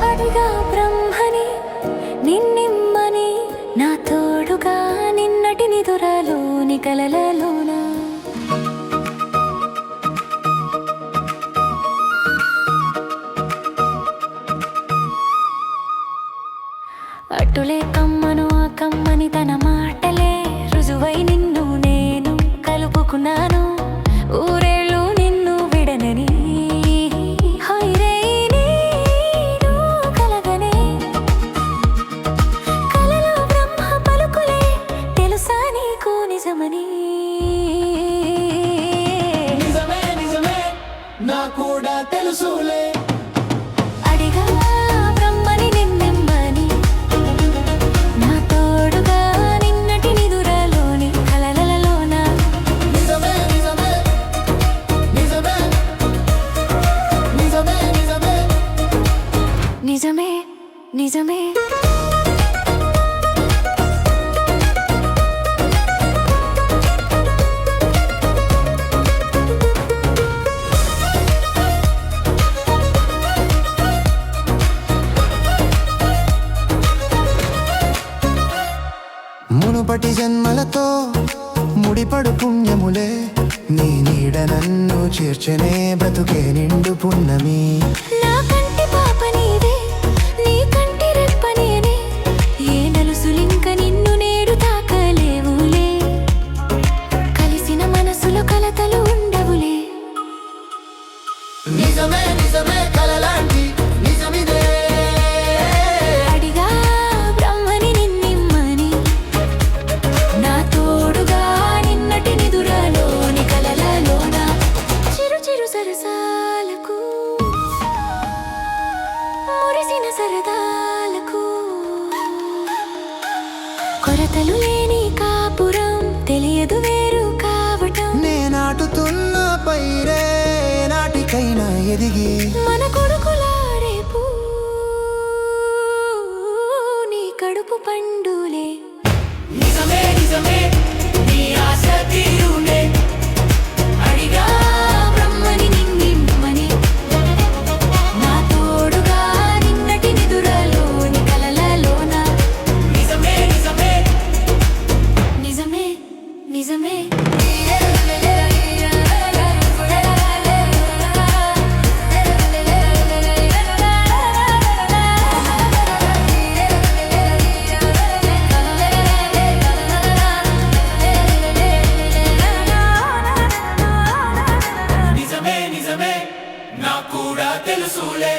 అడిగా బ్రహ్మని నిన్నిమ్మని నా తోడుగా నిన్నటి నిదురలోని కలలలోన అటులే కమ్మను ఆ కమ్మని తన మాటలే రుజువై నిన్ను నేను కలుపుకున్నాను ఊరేళ్ళు నిన్ను విడనని హైరే నేను కలగనే కలలో బ్రహ్మ పలుకులే తెలుసా నీకు నిజమని నిజమే నిజమే నా కూడా తెలుసులే అడిగా బ్రహ్మని నిన్నెమ్మని నా తోడుగా నిన్నటి నిదురలోని కలలలోన నిజమే నిజమే నిజమే నిజమే నిజమే నిజమే నిజమే మునుపటి జన్మలతో ముడిపడు పుణ్యములే నీ నీడ నన్ను చేర్చనే బ్రతుకే నిండు పున్నమి నా కంటి పాప నీవే నీ కంటి రెప్ప నేనే ఏ నలుసులింక నిన్ను నేడు తాకలేవులే కలిసిన మనసులో కలతలు ఉండవులే నిజమే నిజమే కలలాంటి నిజమిదే అడిగా బ్రహ్మని నిన్నిమ్మని నా తోడుగా నిన్నటి నిదురలోని కలలలోన చిరు చిరు సరసాలకు మురిసిన సరదాలకు కొరతలు లేని కాపురం తెలియదు వేరు కావటం నేనాటుతున్న పైరే నాటికైనా ఎదిగి మన కొడుకుల రేపు నీ కడుపు పండులే నిజమే నిజమే నీ ఆశ తీరులే అడిగా బ్రహ్మని నిన్నిమ్మని నా తోడుగా నిన్నటి నిదురలోని కలలలోన నిజమే నిజమే నిజమే నిజమే నిజమే నిజమే నా కూడా తెలుసులే